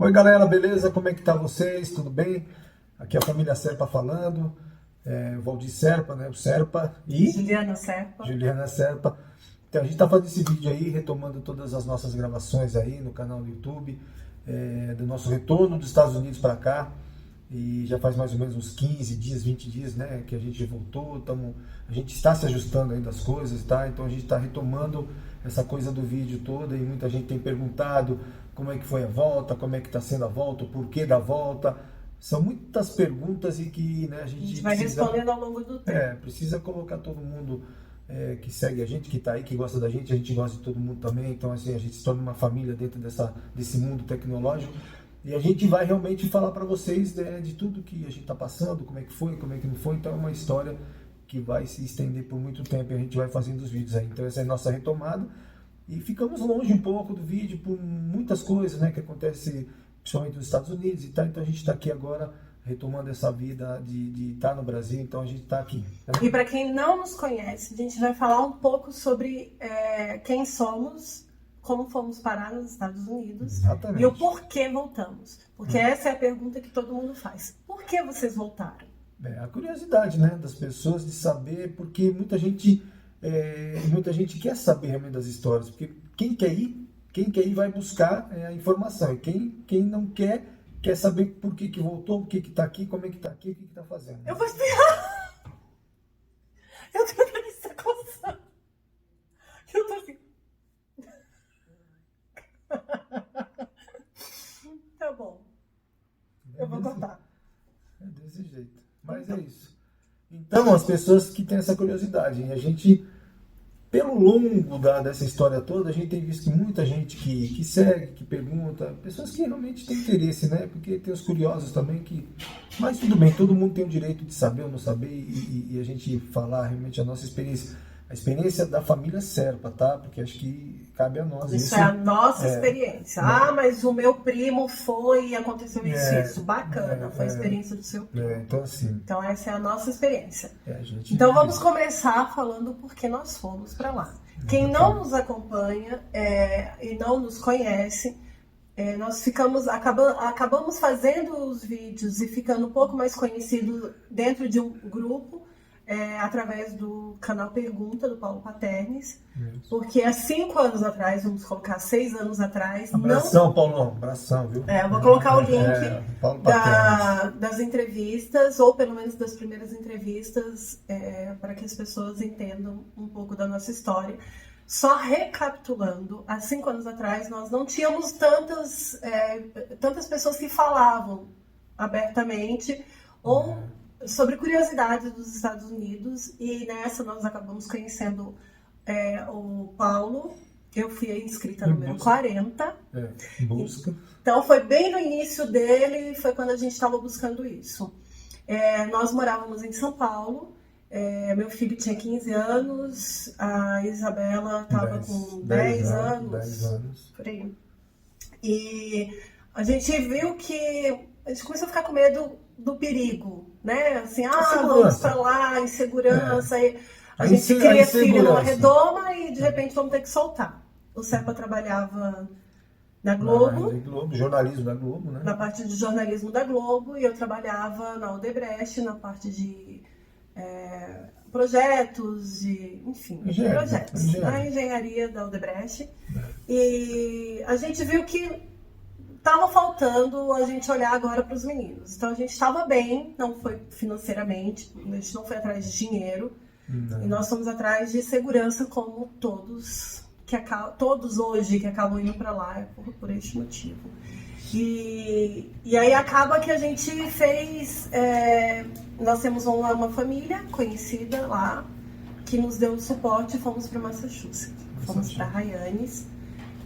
Oi galera, beleza? Como é que tá vocês? Tudo bem? Aqui é a família Serpa falando, o Valdir Serpa, né? O Serpa e Juliana Serpa. Juliana Serpa. Então a gente tá fazendo esse vídeo aí, retomando todas as nossas gravações aí no canal do YouTube, do nosso retorno dos Estados Unidos para cá. E já faz mais ou menos uns 15 dias, 20 dias, né, que a gente voltou, a gente está se ajustando ainda às coisas, tá? Então a gente está retomando essa coisa do vídeo toda e muita gente tem perguntado como é que foi a volta, como é que está sendo a volta, o porquê da volta. São muitas perguntas e que, né, a gente vai precisa, respondendo ao longo do tempo. Precisa colocar todo mundo que segue a gente, que está aí, que gosta da gente, a gente gosta de todo mundo também, então assim, a gente se torna uma família dentro desse mundo tecnológico. E a gente vai realmente falar para vocês, né, de tudo que a gente está passando, como é que foi, como é que não foi. Então é uma história que vai se estender por muito tempo e a gente vai fazendo os vídeos aí. Então essa é a nossa retomada. E ficamos longe um pouco do vídeo por muitas coisas, né, que acontecem principalmente nos Estados Unidos e tal. Então a gente está aqui agora retomando essa vida de estar no Brasil. Então a gente está aqui. Né? E para quem não nos conhece, a gente vai falar um pouco sobre quem somos, como fomos parar nos Estados Unidos. Exatamente. E o porquê voltamos. Porque essa é a pergunta que todo mundo faz. Por que vocês voltaram? A curiosidade, né, das pessoas de saber, porque muita gente quer saber realmente das histórias. Porque quem quer ir vai buscar a informação. E quem não quer saber por que voltou, por que está aqui, como é que está aqui, o que está fazendo. Eu vou espirrar! Eu tô na lista coçando. Eu tô assim. Tá bom. Eu vou contar. É desse jeito. Mas é isso. Então, as pessoas que têm essa curiosidade, e a gente, pelo longo dessa história toda, a gente tem visto muita gente que segue, que pergunta, pessoas que realmente têm interesse, né? Porque tem os curiosos também que... Mas tudo bem, todo mundo tem o direito de saber ou não saber e a gente falar realmente a nossa experiência. A experiência da família Serpa, tá? Porque acho que cabe a nós. Isso é a nossa experiência. Mas o meu primo foi e aconteceu isso. Bacana, foi a experiência do seu primo. Então, assim... Então, essa é a nossa experiência. Então, vamos começar falando por que nós fomos para lá. Quem não nos acompanha e não nos conhece, nós acabamos fazendo os vídeos e ficando um pouco mais conhecidos dentro de um grupo, através do canal Pergunta, do Paulo Paternes, porque há 5 anos atrás, vamos colocar 6 anos atrás... Abração, Paulão, abração, viu? Eu vou colocar o link das entrevistas, ou pelo menos das primeiras entrevistas, para que as pessoas entendam um pouco da nossa história. Só recapitulando, há 5 anos atrás nós não tínhamos tantas pessoas que falavam abertamente ou sobre curiosidades dos Estados Unidos, e nessa nós acabamos conhecendo o Paulo. Eu fui a inscrita número 40. Busca. Então foi bem no início dele, foi quando a gente estava buscando isso. Nós morávamos em São Paulo. Meu filho tinha 15 anos, a Isabela estava com 10 anos. 10 anos. Por aí. E a gente viu que a gente começou a ficar com medo do perigo, né? Assim, vamos pra lá, insegurança. A gente cria filho numa redoma e de repente vamos ter que soltar. O Serpa trabalhava na Globo, jornalismo da Globo, né? Na parte de jornalismo da Globo, e eu trabalhava na Odebrecht, na parte de projetos, na engenharia da Odebrecht. E a gente viu que estava faltando a gente olhar agora para os meninos. Então a gente estava bem, não foi financeiramente, a gente não foi atrás de dinheiro, e nós fomos atrás de segurança, como todos hoje que acabam indo para lá por este motivo. E aí acaba que a gente fez... nós temos uma família conhecida lá, que nos deu suporte, e fomos para Massachusetts. Fomos para Hyannis,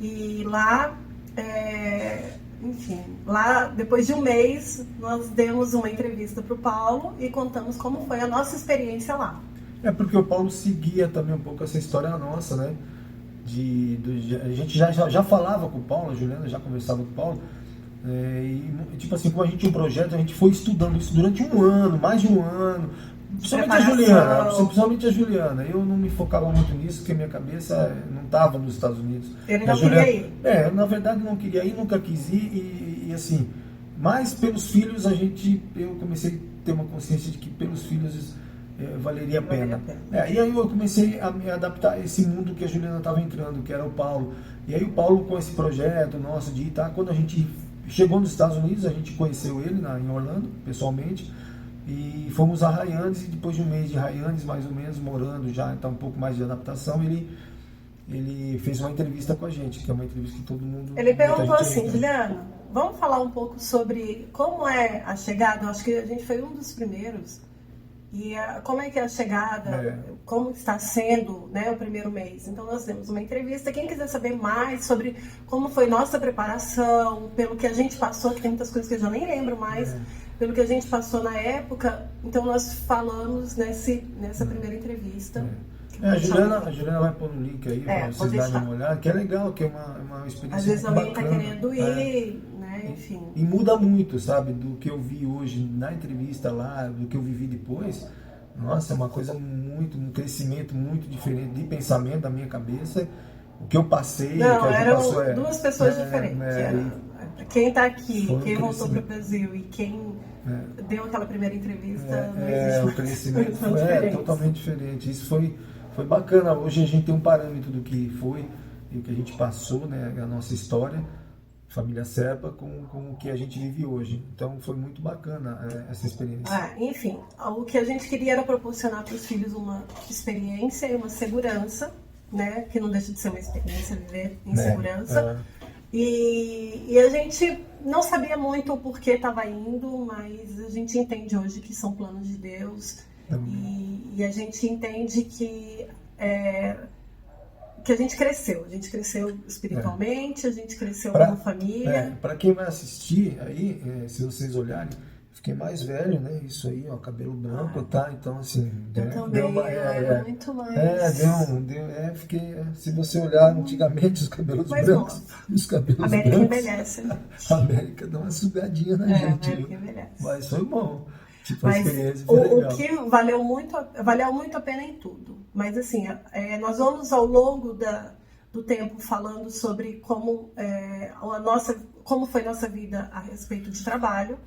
e lá... lá, depois de um mês, nós demos uma entrevista para o Paulo e contamos como foi a nossa experiência lá. Porque o Paulo seguia também um pouco essa história nossa, né? A gente já falava com o Paulo, a Juliana já conversava com o Paulo, e tipo assim, como a gente tinha um projeto, a gente foi estudando isso durante um ano, mais de um ano. Principalmente a Juliana. Eu não me focava muito nisso, porque minha cabeça não estava nos Estados Unidos. Ele não queria ir. Na verdade não queria ir, nunca quis ir. E assim, mas pelos filhos eu comecei a ter uma consciência de que pelos filhos valeria a pena. E aí eu comecei a me adaptar a esse mundo que a Juliana estava entrando, que era o Paulo. E aí o Paulo, com esse projeto nosso de Itá, quando a gente chegou nos Estados Unidos, a gente conheceu ele em Orlando, pessoalmente, e fomos a Hyannis, e depois de um mês de Hyannis, mais ou menos, morando já, então um pouco mais de adaptação, ele fez uma entrevista com a gente, que é uma entrevista que todo mundo... Ele perguntou assim, Juliana, vamos falar um pouco sobre como é a chegada? Eu acho que a gente foi um dos primeiros. E como é que é a chegada, como está sendo, né, o primeiro mês. Então nós temos uma entrevista. Quem quiser saber mais sobre como foi nossa preparação, pelo que a gente passou, que tem muitas coisas que eu já nem lembro mais, pelo que a gente passou na época, então nós falamos nessa primeira entrevista. A Juliana vai pôr no link aí para vocês darem uma olhada, que é legal, que é uma experiência às vezes alguém está bacana, querendo ir, né? Enfim. E muda muito, sabe, do que eu vi hoje na entrevista lá, do que eu vivi depois. Nossa, é uma coisa um crescimento muito diferente de pensamento da minha cabeça. O que eu passei, não, que a gente eram passou duas pessoas diferentes. Quem está aqui, quem voltou para o Brasil e quem deu aquela primeira entrevista, não existe o crescimento foi totalmente diferente. Isso foi bacana. Hoje a gente tem um parâmetro do que foi e o que a gente passou, né, a nossa história, família Serpa, com o que a gente vive hoje. Então foi muito bacana essa experiência. Enfim, o que a gente queria era proporcionar para os filhos uma experiência e uma segurança, né, que não deixa de ser uma experiência viver em segurança. E a gente não sabia muito o porquê estava indo, mas a gente entende hoje que são planos de Deus. E a gente entende que a gente cresceu espiritualmente, a gente cresceu como família. Para quem vai assistir aí, se vocês olharem, fiquei mais velho, né? Isso aí, ó, cabelo branco, tá? Então, assim... Eu também, muito mais. Fiquei... Se você olhar antigamente, os cabelos brancos, os cabelos América brancos... envelhece, né? A América dá uma sugadinha na gente. América envelhece. Mas foi bom. Mas o que valeu muito a pena em tudo. Mas assim, nós vamos ao longo do tempo falando sobre como foi nossa vida a respeito de trabalho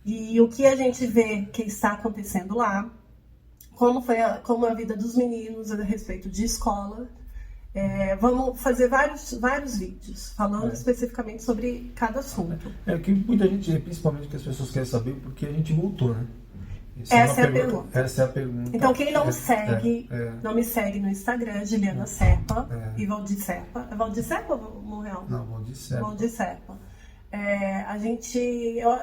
e o que a gente vê que está acontecendo lá, como a vida dos meninos a respeito de escola. Vamos fazer vários vídeos falando especificamente sobre cada assunto. Que muita gente, principalmente que as pessoas querem saber porque a gente voltou, né? Essa é a pergunta. Essa é a pergunta. Então quem não não me segue no Instagram, Juliana Serpa e Valdir Serpa. É Valdir Serpa ou Monreal? Não, Valdir Serpa. Valdir Serpa.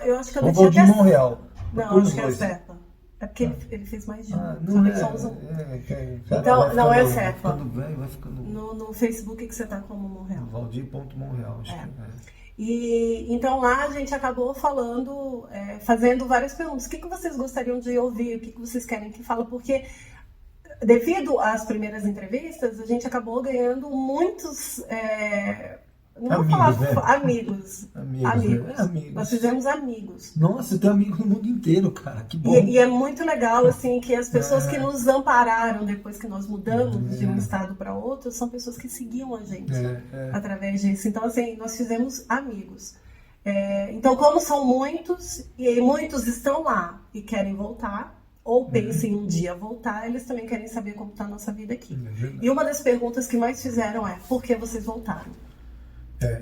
Eu acho que eu não tinha Valdir Monreal. Não, acho que é Serpa. É porque ele fez mais de um. Então, não é Serpa. Vai ficando... No Facebook que você tá como Monreal. Valdir.monreal, acho que E então lá a gente acabou falando, fazendo várias perguntas. O que vocês gostariam de ouvir? O que vocês querem que fale? Porque devido às primeiras entrevistas, a gente acabou ganhando muitos... amigos. Nós fizemos amigos. Nossa, eu tenho amigos no mundo inteiro, cara. Que bom. E é muito legal, assim, que as pessoas que nos ampararam depois que nós mudamos de um estado para outro são pessoas que seguiam a gente através disso. Então, assim, nós fizemos amigos. Então, como são muitos, e muitos estão lá e querem voltar, ou pensem um dia voltar, eles também querem saber como está a nossa vida aqui. E uma das perguntas que mais fizeram é: por que vocês voltaram?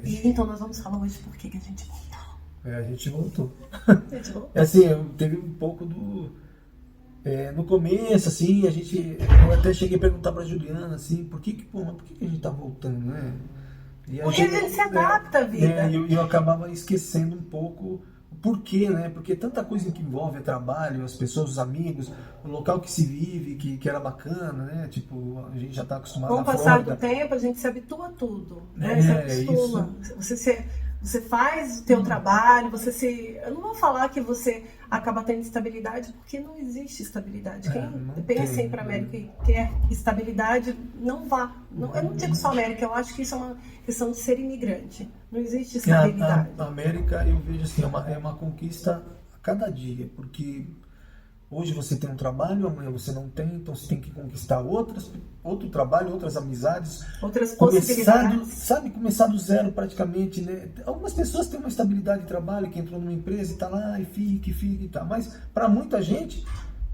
E então nós vamos falar hoje por que a gente voltou. A gente voltou. Assim, teve um pouco do... no começo, assim, eu até cheguei a perguntar pra Juliana, assim, por que a gente tá voltando, né? Porque a gente se adapta à vida. E eu acabava esquecendo um pouco o porquê, né? Porque tanta coisa que envolve trabalho, as pessoas, os amigos, o local que se vive, que era bacana, né? Tipo, a gente já tá acostumado com o passar do tempo, a gente se habitua a tudo, né? Se acostuma. Você faz o teu trabalho, eu não vou falar que você acaba tendo estabilidade, porque não existe estabilidade. Quem pensa em ir para a América e quer estabilidade, não vá. Eu não digo só América, eu acho que isso é uma questão de ser imigrante. Não existe estabilidade. A América, eu vejo assim, é uma conquista a cada dia, porque Hoje você tem um trabalho, amanhã você não tem, então você tem que conquistar outro trabalho, outras amizades. Outras possibilidades. Começar do zero praticamente, né? Algumas pessoas têm uma estabilidade de trabalho, que entrou numa empresa e tá lá, e fica e tá. Mas para muita gente,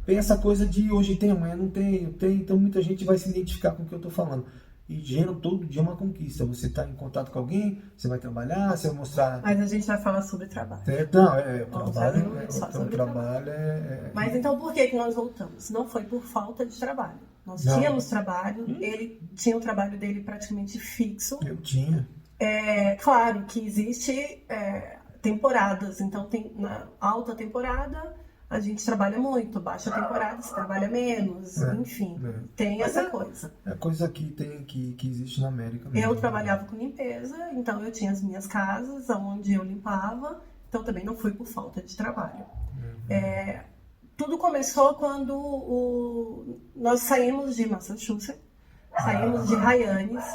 tem essa coisa de hoje tem, amanhã não tem, então muita gente vai se identificar com o que eu estou falando. E dinheiro todo dia é uma conquista. Você está em contato com alguém, você vai trabalhar, você vai mostrar... Mas a gente vai falar sobre trabalho. O trabalho é... Mas então por que nós voltamos? Não foi por falta de trabalho. Nós tínhamos trabalho, ele tinha o trabalho dele praticamente fixo. Eu tinha. Claro que existe temporadas, então tem na alta temporada... A gente trabalha muito, baixa temporada, se trabalha menos, enfim, tem essa coisa. É a coisa que existe na América mesmo. Eu trabalhava com limpeza, então eu tinha as minhas casas, onde eu limpava, então também não foi por falta de trabalho. Tudo começou quando nós saímos de Massachusetts, saímos de Hyannis,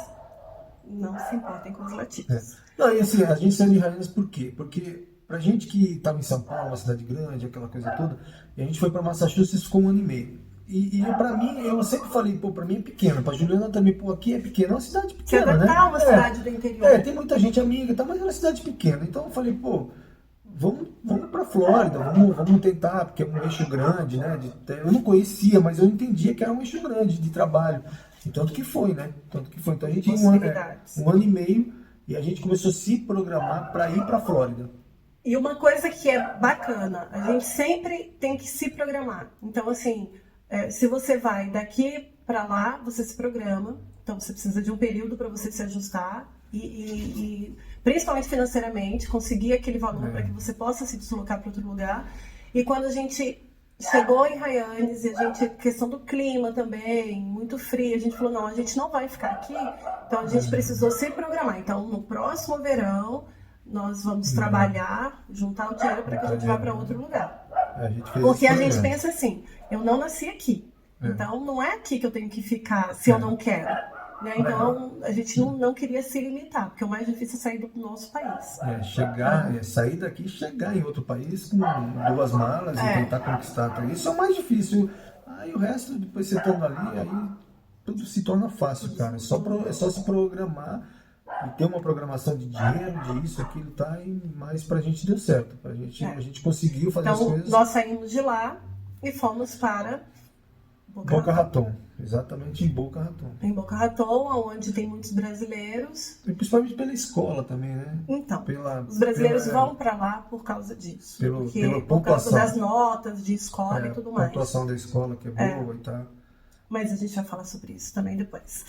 não se importem com os latinos. Não, e assim, a gente saiu de Hyannis por quê? Porque... Pra gente que estava em São Paulo, uma cidade grande, aquela coisa toda, e a gente foi para Massachusetts, ficou 1 ano e meio. E para mim, eu sempre falei, pra mim é pequeno, pra Juliana também, aqui é pequeno, é uma cidade pequena, né? Uma cidade do interior. Tem muita gente amiga, mas é uma cidade pequena. Então eu falei, vamos pra Flórida, vamos tentar, porque é um eixo grande, né? Eu não conhecia, mas eu entendia que era um eixo grande de trabalho. E tanto que foi, né? Então a gente tinha 1 ano e meio, e a gente começou a se programar para ir pra Flórida. E uma coisa que é bacana, a gente sempre tem que se programar. Então, assim, se você vai daqui para lá, você se programa. Então, você precisa de um período para você se ajustar e principalmente financeiramente, conseguir aquele valor para que você possa se deslocar para outro lugar. E quando a gente chegou em Hyannis, e questão do clima também, muito frio, a gente falou, não, a gente não vai ficar aqui. Então, a gente precisou se programar. Então, no próximo verão... Nós vamos trabalhar, juntar o dinheiro para que a gente vá para outro lugar. Porque a gente pensa assim, eu não nasci aqui. Então não é aqui que eu tenho que ficar se eu não quero. Né? Então a gente não queria se limitar, porque o mais difícil é sair do nosso país. Sair daqui e chegar em outro país com 2 malas e tentar conquistar tudo. Isso é o mais difícil. Aí o resto, depois você estando ali, aí tudo se torna fácil, cara. É só se programar. E ter uma programação de dinheiro, disso, aquilo, mas pra gente deu certo. A gente conseguiu fazer as coisas. Nós saímos de lá e fomos para Boca Raton. Exatamente em Boca Raton. Em Boca Raton, onde tem muitos brasileiros. E principalmente pela escola também, né? Então, os brasileiros vão para lá por causa disso. Por causa das notas de escola e tudo mais. A pontuação da escola que é boa e tal. Mas a gente vai falar sobre isso também depois.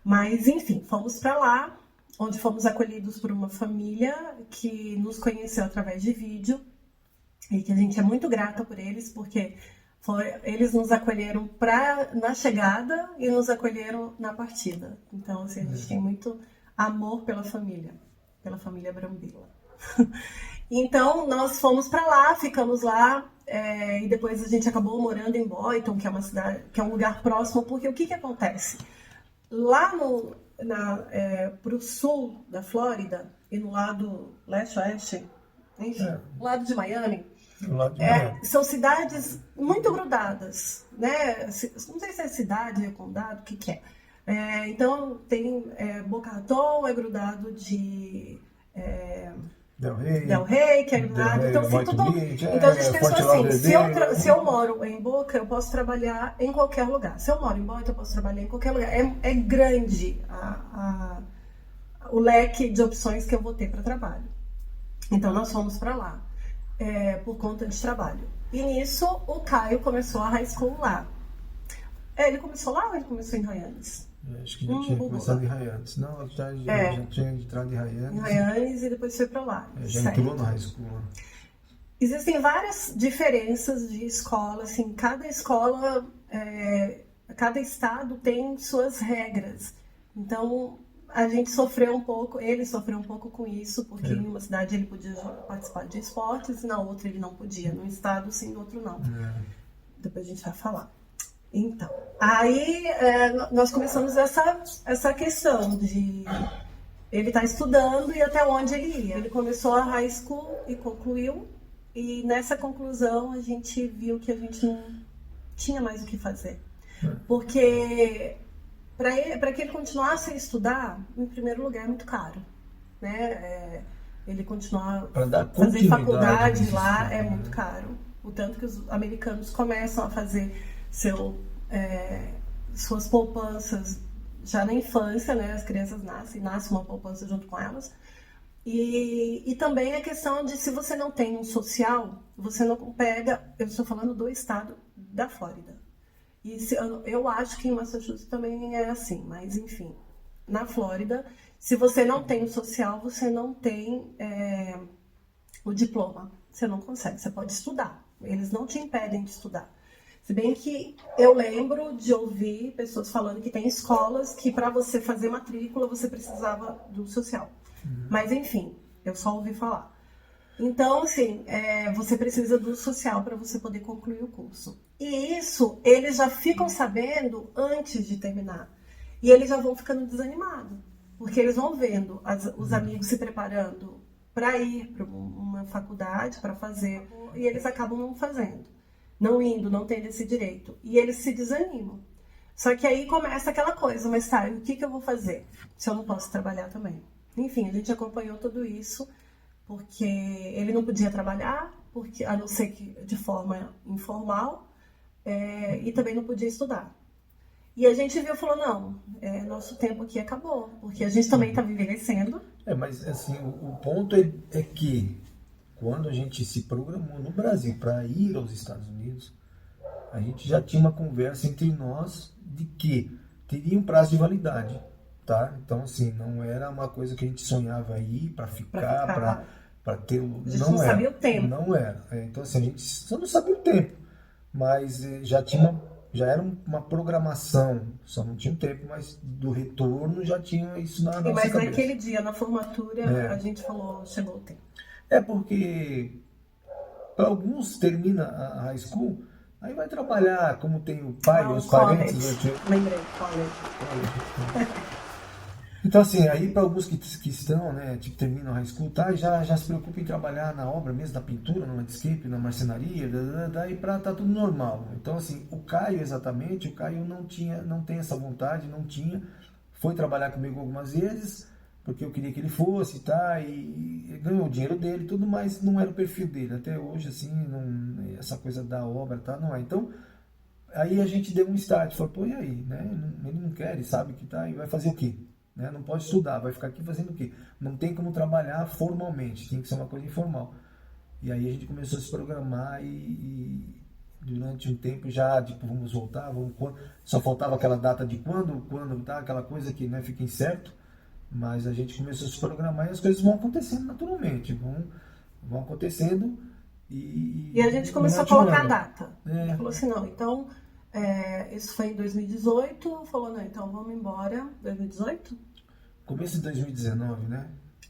Mas, enfim, fomos para lá, onde fomos acolhidos por uma família que nos conheceu através de vídeo e que a gente é muito grata por eles, porque eles nos acolheram na chegada e nos acolheram na partida. Então, assim, a gente tem muito amor pela família Brambila. Então, nós fomos para lá, ficamos lá, e depois a gente acabou morando em Boynton, que é uma cidade, que é um lugar próximo, porque o que acontece? Lá para o sul da Flórida e no lado leste-oeste, no lado de Miami, são cidades muito grudadas, né? Não sei se é cidade, é condado, o que é. Então, tem Boca Raton, é grudado de Del Rey, que é grudado. Então, assim, então a gente pensou assim, se eu moro em Boca, eu posso trabalhar em qualquer lugar. Se eu moro em Boca, eu posso trabalhar em qualquer lugar. É grande o leque de opções que eu vou ter para trabalho. Então, nós fomos para lá. Por conta de trabalho. E nisso, o Caio começou a high school lá. Ele começou lá ou ele começou em Hyannis? Acho que já tinha começado em Hyannis. Não, já tinha entrado em Hyannis. Em Hyannis e depois foi para lá. Já entrou na high school. Existem várias diferenças de escola. Assim, cada escola, cada estado tem suas regras. Então, a gente sofreu um pouco, ele sofreu um pouco com isso, porque em uma cidade ele podia participar de esportes e na outra ele não podia. Num estado sim, no outro não. Depois a gente vai falar. Então, aí nós começamos essa questão de ele estar estudando e até onde ele ia. Ele começou a high school e concluiu, e nessa conclusão a gente viu que a gente tinha mais o que fazer. Porque para que ele continuasse a estudar, em primeiro lugar, é muito caro, né? Ele continuar a fazer faculdade lá é muito caro. O tanto que os americanos começam a fazer suas poupanças já na infância, né? As crianças nasce uma poupança junto com elas. E também a questão de, se você não tem um social, você não pega... Eu estou falando do estado da Flórida. E eu acho que em Massachusetts também é assim, mas enfim. Na Flórida, se você não tem o social, você não tem o diploma. Você não consegue, você pode estudar. Eles não te impedem de estudar. Se bem que eu lembro de ouvir pessoas falando que tem escolas que para você fazer matrícula você precisava do social. Mas enfim, eu só ouvi falar. Então, assim, você precisa do social para você poder concluir o curso. E isso, eles já ficam sabendo antes de terminar. E eles já vão ficando desanimados. Porque eles vão vendo os amigos se preparando para ir para uma faculdade, para fazer. E eles acabam não fazendo. Não indo, não tendo esse direito. E eles se desanimam. Só que aí começa aquela coisa, mas tá, o que eu vou fazer se eu não posso trabalhar também? Enfim, a gente acompanhou tudo isso. Porque ele não podia trabalhar, a não ser que de forma informal, e também não podia estudar. E a gente viu e falou, não, nosso tempo aqui acabou, porque a gente também está envelhecendo. Mas assim, o ponto é que quando a gente se programou no Brasil para ir aos Estados Unidos, a gente já tinha uma conversa entre nós de que teria um prazo de validade. Tá? Então, assim, não era uma coisa que a gente sonhava aí para ficar, para ter... A gente não sabia o tempo. Não era. Então, assim, a gente só não sabia o tempo, mas já era uma programação, só não tinha o tempo, mas do retorno já tinha isso na nossa cabeça. Mas naquele dia, na formatura, a gente falou, chegou o tempo. Porque para alguns termina a high school, aí vai trabalhar, como tem o pai, os parentes... Lembrei, college. Então, assim, aí para alguns que estão, né, tipo, terminam a high school, tá, já se preocupam em trabalhar na obra mesmo, na pintura, no landscape, na marcenaria, daí tá tudo normal. Então, assim, o Caio não tem essa vontade, não tinha, foi trabalhar comigo algumas vezes, porque eu queria que ele fosse, tá, e ganhou o dinheiro dele e tudo, mas não era o perfil dele. Até hoje, assim, essa coisa da obra, tá, não é. Então, aí a gente deu um start, falou, pô, e aí, né, ele não quer, ele sabe que tá, e vai fazer o quê? Né? Não pode estudar, vai ficar aqui fazendo o quê? Não tem como trabalhar formalmente, tem que ser uma coisa informal. E aí a gente começou a se programar e durante um tempo já, tipo, vamos voltar, só faltava aquela data de quando, tá? Aquela coisa que, né, fica incerto, mas a gente começou a se programar e as coisas vão acontecendo naturalmente, vão acontecendo e a gente começou a colocar a data. A gente falou assim, não, então... isso foi em 2018, falou, não, então vamos embora. 2018? Começo de 2019, né?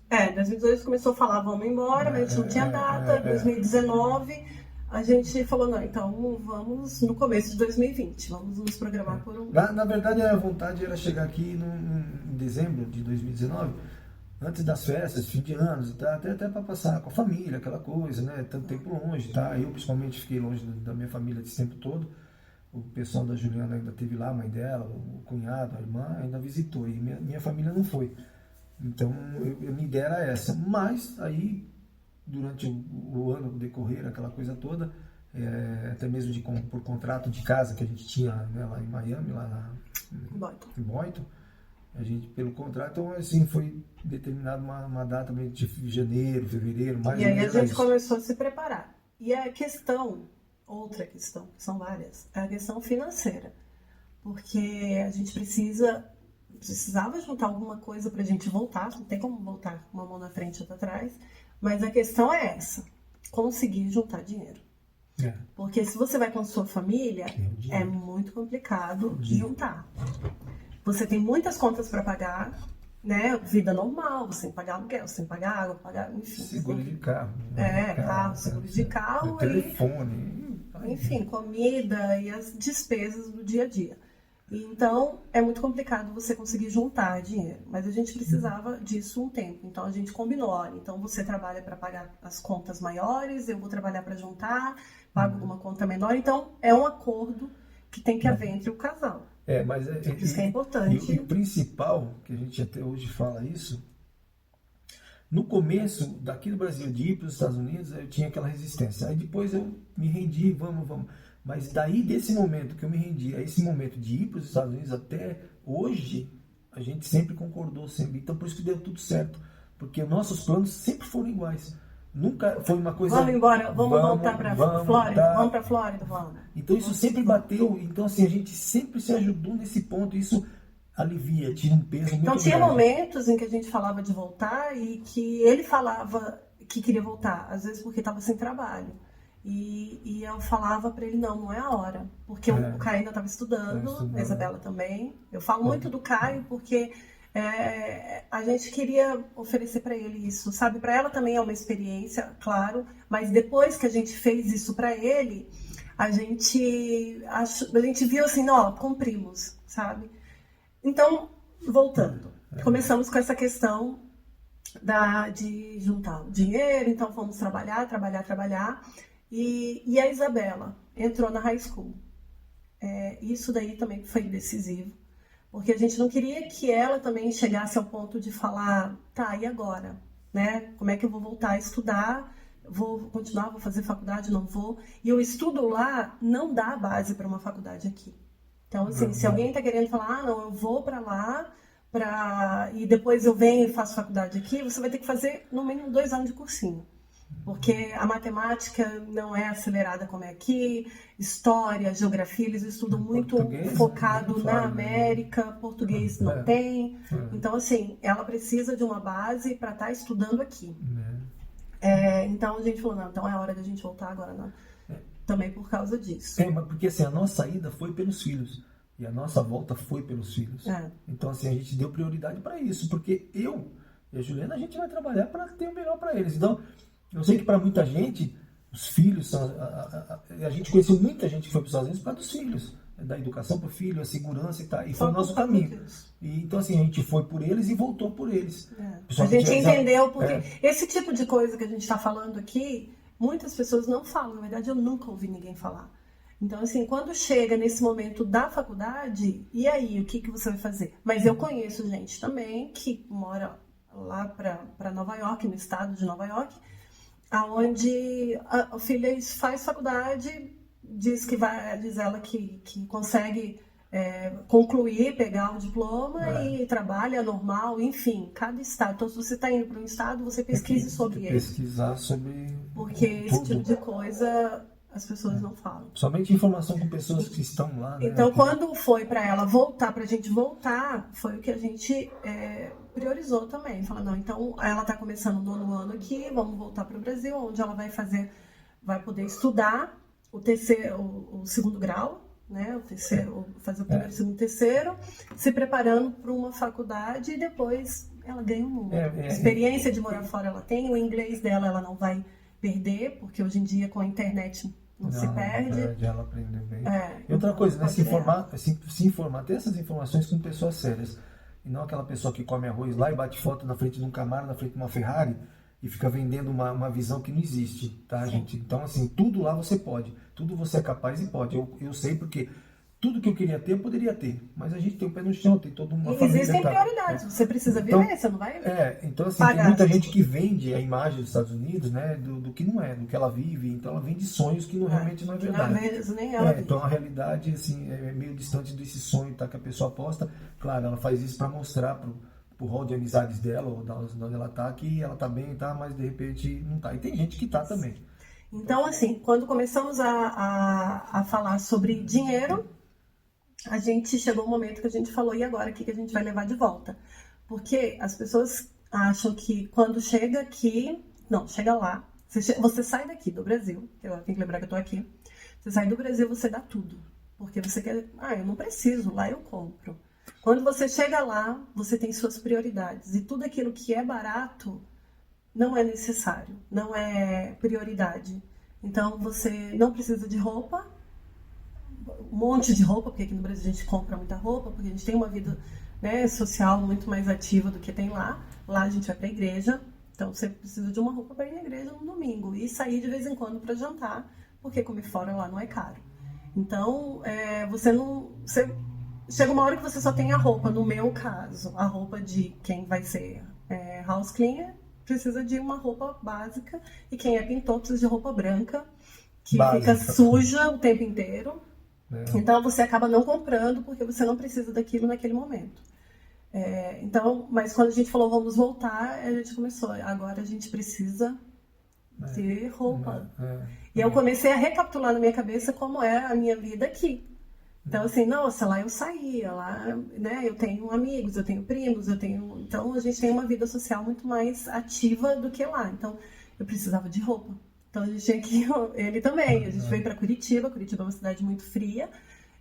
2018 começou a falar, vamos embora, mas a gente não tinha data. 2019, a gente falou, não, então vamos no começo de 2020, vamos nos programar por um... Na verdade, a vontade era chegar aqui em dezembro de 2019, antes das festas, fim de anos, tá? até para passar com a família, aquela coisa, né? Tanto tempo longe, tá? Eu, principalmente, fiquei longe da minha família esse tempo todo. O pessoal da Juliana ainda esteve lá, a mãe dela, o cunhado, a irmã, ainda visitou. E minha família não foi. Então, minha ideia era essa. Mas, aí, durante o ano, o decorrer, aquela coisa toda, até mesmo por contrato de casa que a gente tinha, né, lá em Miami, lá em Boynton, a gente, pelo contrato, então, assim, foi determinada uma data de janeiro, fevereiro, mais ou menos. E aí a gente começou a se preparar. E a questão... Outra questão, que são várias, é a questão financeira. Porque a gente precisava juntar alguma coisa para a gente voltar, não tem como voltar com uma mão na frente e outra atrás, mas a questão é essa, conseguir juntar dinheiro. Porque se você vai com a sua família, é muito complicado juntar. Você tem muitas contas para pagar, né? Vida normal, você tem que pagar aluguel, você tem que pagar água, enfim. Seguro de carro. Carro, seguro de carro. Telefone. Enfim, comida e as despesas do dia a dia. Então, é muito complicado você conseguir juntar dinheiro. Mas a gente precisava disso um tempo. Então, a gente combinou, olha, então você trabalha para pagar as contas maiores, eu vou trabalhar para juntar, pago alguma conta menor. Então, é um acordo que tem que haver entre o casal. Mas isso que é importante. E o principal, que a gente até hoje fala isso, no começo, daqui do Brasil, de ir para os Estados Unidos, eu tinha aquela resistência. Aí depois eu me rendi, vamos. Mas daí, desse momento que eu me rendi, a esse momento de ir para os Estados Unidos até hoje, a gente sempre concordou, sempre. Então, por isso que deu tudo certo. Porque nossos planos sempre foram iguais. Nunca foi uma coisa... Vamos embora, vamos voltar para a Flórida, vamos para a Flórida, vamos. Então, isso sempre bateu. Então, assim, a gente sempre se ajudou nesse ponto. Isso alivia, tira um peso muito grande. Então, tinha momentos em que a gente falava de voltar e que ele falava que queria voltar. Às vezes porque estava sem trabalho. E eu falava para ele, não é a hora. Porque o Caio ainda estava estudando, a Isabela também. Eu falo muito do Caio porque a gente queria oferecer para ele isso, sabe? Para ela também é uma experiência, claro. Mas depois que a gente fez isso para ele, a gente viu assim, não, cumprimos, sabe? Então, voltando. Começamos com essa questão de juntar o dinheiro. Então, fomos trabalhar. E a Isabela entrou na high school. Isso daí também foi decisivo, porque a gente não queria que ela também chegasse ao ponto de falar, tá, e agora? Né? Como é que eu vou voltar a estudar? Vou continuar, vou fazer faculdade, não vou? E o estudo lá não dá base para uma faculdade aqui. Então, assim, se alguém está querendo falar, não, eu vou para lá, e depois eu venho e faço faculdade aqui, você vai ter que fazer no mínimo 2 anos de cursinho. Porque a matemática não é acelerada como é aqui, história, geografia, eles estudam muito focado na América, português não tem. Então, assim, ela precisa de uma base para estar estudando aqui. Então, a gente falou, não, então é hora da gente voltar agora, não. Também por causa disso. Mas porque assim, a nossa ida foi pelos filhos. E a nossa volta foi pelos filhos. Então, assim, a gente deu prioridade para isso. Porque eu e a Juliana, a gente vai trabalhar para ter o melhor para eles. Então, eu sei que para muita gente, os filhos são... A gente conheceu muita gente que foi para os Estados Unidos por causa dos filhos. Da educação para o filho, a segurança e tal. E foi o nosso caminho. Então, assim, a gente foi por eles e voltou por eles. A gente entendeu porque... Esse tipo de coisa que a gente está falando aqui, muitas pessoas não falam. Na verdade, eu nunca ouvi ninguém falar. Então, assim, quando chega nesse momento da faculdade, e aí, o que você vai fazer? Mas eu conheço gente também que mora lá para Nova York, no estado de Nova York, aonde a filha faz faculdade, diz ela que consegue concluir, pegar o diploma e trabalha normal, enfim, cada estado. Então, se você está indo para um estado, você pesquise sobre ele. Pesquisar sobre... Porque esse tipo de coisa as pessoas não falam. Somente informação com pessoas que estão lá, né? Então, quando foi para ela voltar, para a gente voltar, foi o que a gente priorizou também. Falou, não, então ela está começando o 9º ano aqui, vamos voltar para o Brasil, onde ela vai poder estudar o 2º grau, né? Fazer o primeiro, segundo, terceiro, se preparando para uma faculdade e depois ela ganha o mundo. Experiência de morar fora ela tem, o inglês dela ela não vai perder, porque hoje em dia com a internet não se perde. Ela aprendeu bem. E outra coisa, né? Se informar, ter essas informações com pessoas sérias. E não aquela pessoa que come arroz lá e bate foto na frente de um Camaro, na frente de uma Ferrari e fica vendendo uma visão que não existe, tá, gente? Então, assim, tudo lá você pode. Tudo você é capaz e pode. Eu sei porque tudo que eu queria ter, eu poderia ter. Mas a gente tem o pé no chão, tem toda uma família. Existem prioridades, você precisa viver, você não vai então assim, tem muita gente que vende a imagem dos Estados Unidos, né, do que não é, do que ela vive. Então ela vende sonhos que realmente não é verdade. Nem ela então a realidade, assim, é meio distante desse sonho, tá, que a pessoa aposta. Claro, ela faz isso para mostrar pro rol de amizades dela, ou de onde ela tá, que ela tá bem, tá, mas de repente não tá. E tem gente que tá também. Então, assim, quando começamos a falar sobre dinheiro, a gente chegou um momento que a gente falou, e agora o que a gente vai levar de volta? Porque as pessoas acham que quando chega aqui, não, chega lá, você sai daqui do Brasil, eu tenho que lembrar que eu tô aqui, você sai do Brasil, você dá tudo, porque você quer, eu não preciso, lá eu compro. Quando você chega lá, você tem suas prioridades, e tudo aquilo que é barato não é necessário, não é prioridade. Então você não precisa de roupa, um monte de roupa, porque aqui no Brasil a gente compra muita roupa, porque a gente tem uma vida, né, social muito mais ativa do que tem lá. Lá a gente vai para a igreja, então você precisa de uma roupa para ir na igreja no domingo e sair de vez em quando para jantar, porque comer fora lá não é caro. Então, chega uma hora que você só tem a roupa, no meu caso, a roupa de quem vai ser house cleaner, precisa de uma roupa básica, e quem é pintor precisa de roupa branca, que fica suja o tempo inteiro. Então você acaba não comprando, porque você não precisa daquilo naquele momento. Então, mas quando a gente falou vamos voltar, a gente começou, agora a gente precisa ter roupa. E eu comecei a recapitular na minha cabeça como é a minha vida aqui. Então, assim, nossa, lá eu saía, lá, né, eu tenho amigos, eu tenho primos, então a gente tem uma vida social muito mais ativa do que lá. Então, eu precisava de roupa. Então, a gente tinha que ele também. A gente veio para Curitiba é uma cidade muito fria,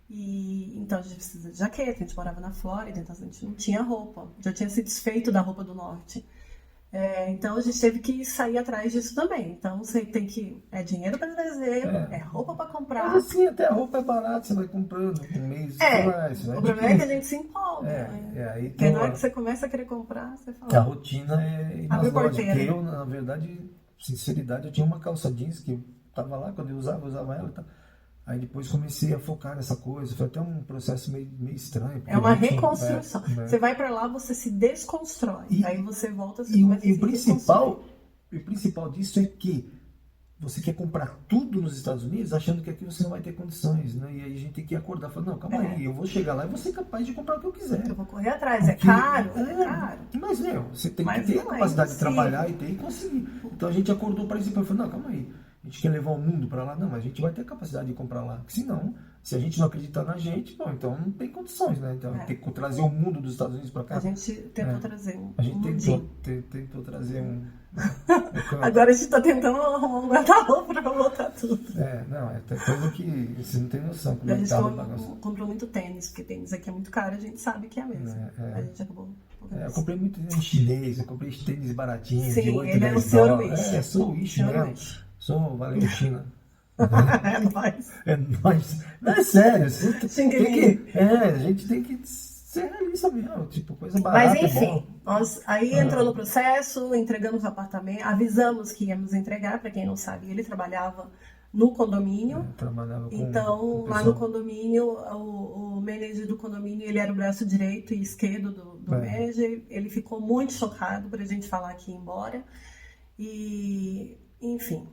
e então a gente precisa de jaqueta, a gente morava na Flórida, então a gente não tinha roupa, já tinha se desfeito da roupa do norte. Então a gente teve que sair atrás disso também. Então você tem que. Dinheiro para trazer, roupa para comprar. Mas assim, até a roupa é barata, você vai comprando um mês. O problema é que a gente se empolga. Aí porque na hora que você começa a querer comprar, você fala. A rotina é ir nas lojas. Porque eu, na verdade, sinceridade, eu tinha uma calça jeans que eu tava lá, quando eu usava ela e tal. Aí depois comecei a focar nessa coisa. Foi até um processo meio estranho. É uma reconstrução. Você vai para lá, você se desconstrói. Aí você volta, você começa a se desconstruir. E o principal disso é que você quer comprar tudo nos Estados Unidos achando que aqui você não vai ter condições, né? E aí a gente tem que acordar e falar, não, calma aí, eu vou chegar lá e vou ser capaz de comprar o que eu quiser. Eu vou correr atrás, é caro. Mas, você tem que ter a capacidade de trabalhar e conseguir. Então a gente acordou para isso e falou, não, calma aí. A gente quer levar o mundo para lá? Não, mas a gente vai ter capacidade de comprar lá. Porque senão, se a gente não acreditar na gente, bom, então não tem condições, né? Então tem que trazer o mundo dos Estados Unidos para cá. A gente tentou trazer A gente tentou trazer um... Agora a gente está tentando arrumar um guarda-roupa para botar tudo. Tem coisa que você não tem noção. A gente comprou muito tênis, porque tênis aqui é muito caro, a gente sabe que é mesmo. A gente acabou... eu comprei muito tênis chinês, eu comprei tênis baratinhos, de 8, ele 10 é o dólares. Sou o Wish mesmo. Valeu, China. É nóis. É nóis. Não, é sério. A gente tem que ser realista mesmo. Tipo, coisa barata. Mas enfim, nós aí entrou no processo, entregamos o apartamento, avisamos que íamos entregar, para quem não sabe, ele trabalhava no condomínio. Então, lá no condomínio, o manager do condomínio, ele era o braço direito e esquerdo do manager. Ele ficou muito chocado por a gente falar que ia embora. E, enfim...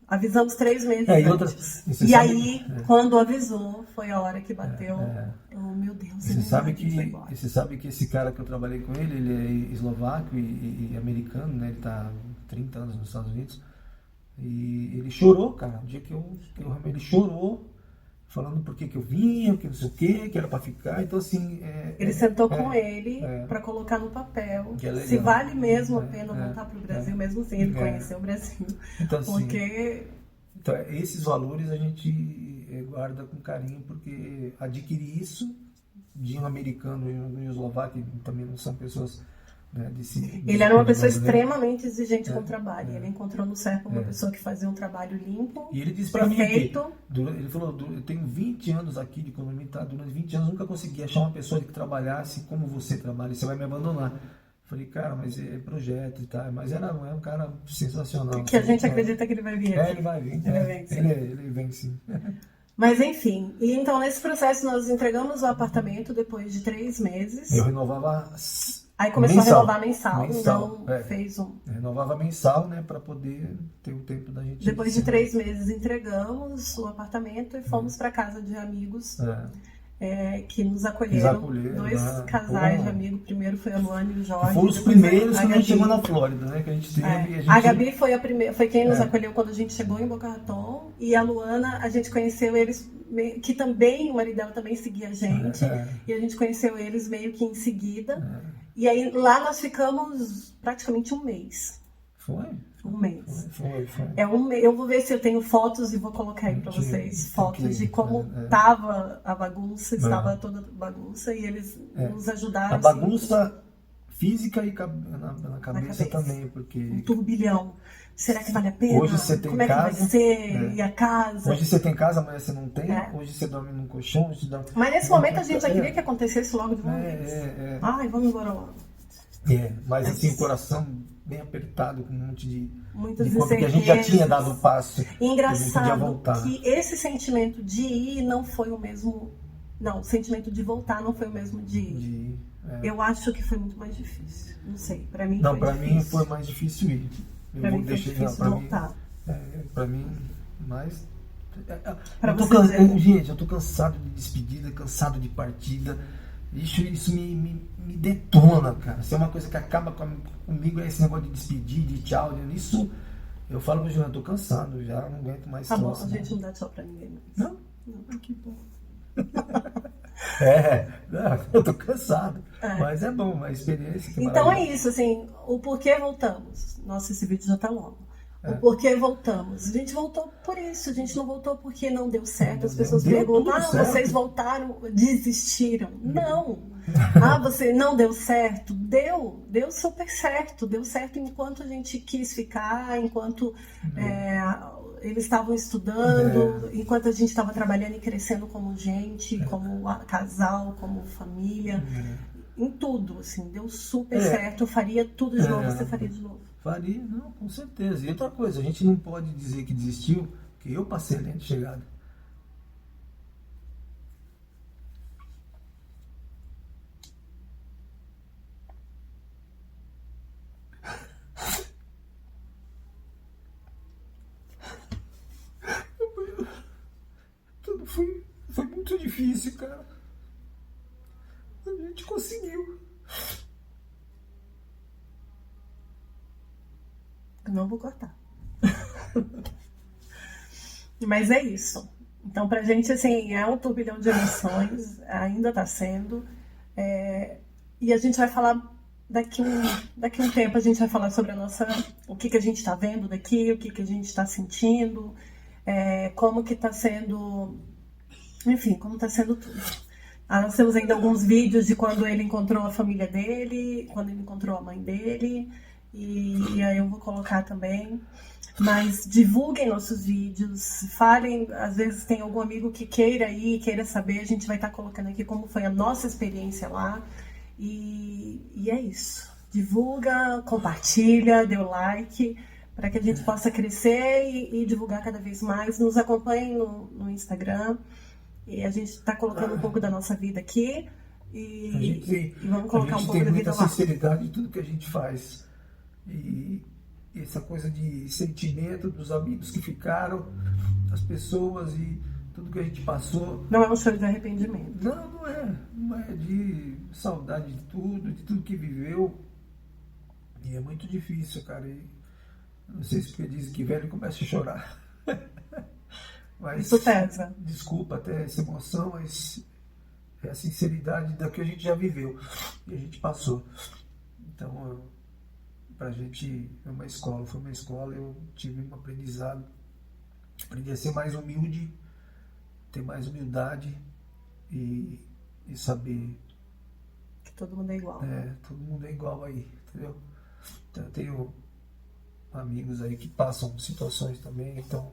Avisamos 3 meses antes. E aí, quando avisou, foi a hora que bateu. Oh, meu Deus. Você sabe que esse cara que eu trabalhei com ele é eslovaco e americano, né? Ele tá há 30 anos nos Estados Unidos. E ele chorou, cara. Um dia que ele chorou, falando por que eu vinha, que não sei o que era para ficar. Então, assim... ele sentou com ele para colocar no papel se vale mesmo a pena voltar para o Brasil, mesmo sem ele conhecer o Brasil. Então, assim, porque... Então, esses valores a gente guarda com carinho, porque adquirir isso de um americano e um eslovaco, que também não são pessoas... Ele era uma pessoa extremamente exigente com o trabalho. Ele encontrou no Serpa uma pessoa que fazia um trabalho limpo. E ele disse para mim que ele falou, eu tenho 20 anos aqui de economia, durante 20 anos nunca consegui achar uma pessoa que trabalhasse como você trabalha, e você vai me abandonar. Eu falei, cara, mas é projeto e tal, mas é um cara sensacional. Que a gente acredita que ele vai vir aqui. Ele vai vir. Ele vem sim. Mas enfim, e então nesse processo nós entregamos o apartamento depois de 3 meses. Eu renovava... Aí começou a renovar mensal, então fez um... Renovava mensal, né, para poder ter o tempo da gente... Depois de 3 meses entregamos o apartamento e fomos para casa de amigos que nos acolheram. 2 casais de amigos, primeiro foi a Luana e o Jorge. Foram os primeiros quando a gente chegou na Flórida, né, que a gente teve... A Gabi foi quem nos acolheu quando a gente chegou em Boca Raton, e a Luana, a gente conheceu eles... que também, o marido dela também seguia a gente, e a gente conheceu eles meio que em seguida, e aí lá nós ficamos praticamente 1 mês. Foi? 1 mês. Foi. Eu vou ver se eu tenho fotos e vou colocar aí para vocês fotos de como estava a bagunça, estava toda a bagunça, e eles nos ajudaram. A bagunça física e na cabeça também, porque... Um turbilhão. Será que vale a pena? Hoje você tem Como é que vai ser? E a casa? Hoje você tem casa, amanhã você não tem. Hoje você dorme num colchão. Mas nesse momento a gente já queria que acontecesse logo de uma vez. Ai, vamos embora logo. Mas assim, o coração bem apertado, com um monte de muitas coisa, porque a gente já tinha dado o passo. Engraçado que esse sentimento de ir não foi o mesmo. Não, o sentimento de voltar não foi o mesmo de ir. Eu acho que foi muito mais difícil. Não sei, pra mim não, foi difícil. Mim foi mais difícil ir. Pra mim foi difícil voltar. Pra mim, mais... Gente, eu tô cansado de despedida, cansado de partida. Isso me detona, cara. Se é uma coisa que acaba comigo, é esse negócio de despedir, de tchau. Isso, eu falo pro Juliano, eu tô cansado já, não aguento mais. Tá bom, a gente não dá tchau pra ninguém mais. Não? Que bom. Eu tô cansado. Mas é bom, uma experiência. Então é isso, assim, o porquê voltamos. Nossa, esse vídeo já tá longo. O porquê voltamos. A gente voltou por isso, a gente não voltou porque não deu certo. As pessoas perguntam, vocês voltaram, desistiram. Não. Você não deu certo? Deu super certo. Deu certo enquanto a gente quis ficar, enquanto eles estavam estudando, enquanto a gente estava trabalhando e crescendo como gente, como casal, como família. Em tudo, assim, deu super certo. Eu faria tudo de novo, você faria de novo. Faria, não, com certeza. E outra coisa, a gente não pode dizer que desistiu, porque eu passei a linha de chegada. Tudo foi muito difícil, cara. A gente conseguiu. Não vou cortar. Mas é isso. Então, pra gente, assim, é um turbilhão de emoções, ainda tá sendo. E a gente vai falar daqui um tempo, a gente vai falar sobre o que a gente tá vendo daqui, o que a gente tá sentindo, como que tá sendo, enfim, como tá sendo tudo. Nós temos ainda alguns vídeos de quando ele encontrou a família dele, quando ele encontrou a mãe dele. E aí eu vou colocar também. Mas divulguem nossos vídeos, falem, às vezes tem algum amigo que queira ir, queira saber, a gente vai estar colocando aqui como foi a nossa experiência lá. E é isso. Divulga, compartilha, dê o like, para que a gente possa crescer e divulgar cada vez mais. Nos acompanhem no Instagram. E a gente está colocando um pouco da nossa vida aqui. E vamos colocar um pouco da vida lá. A gente tem muita sinceridade em tudo que a gente faz. E essa coisa de sentimento dos amigos que ficaram, das pessoas e tudo que a gente passou. Não é um choro de arrependimento. Não é de saudade de tudo que viveu. E é muito difícil, cara. E não sei se porque dizem que velho começa a chorar. Mas, isso pesa. Desculpa até essa emoção, mas é a sinceridade da que a gente já viveu e a gente passou. Então, pra gente foi uma escola, eu tive um aprendizado, aprendi a ser mais humilde, ter mais humildade e saber que todo mundo é igual. Todo mundo é igual aí, entendeu? Então, eu tenho amigos aí que passam situações também, então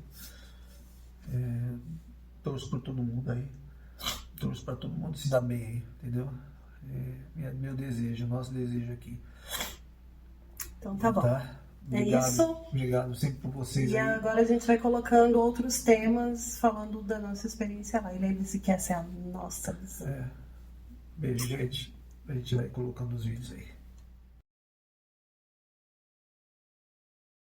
torço por todo mundo aí, torço para todo mundo se dar bem aí, entendeu? Meu desejo, nosso desejo aqui. Então tá bom. Obrigado, é isso. Obrigado sempre por vocês. E aí. Agora a gente vai colocando outros temas falando da nossa experiência lá. E lembre-se que essa é a nossa visão. Beijo, gente. A gente vai colocando os vídeos aí.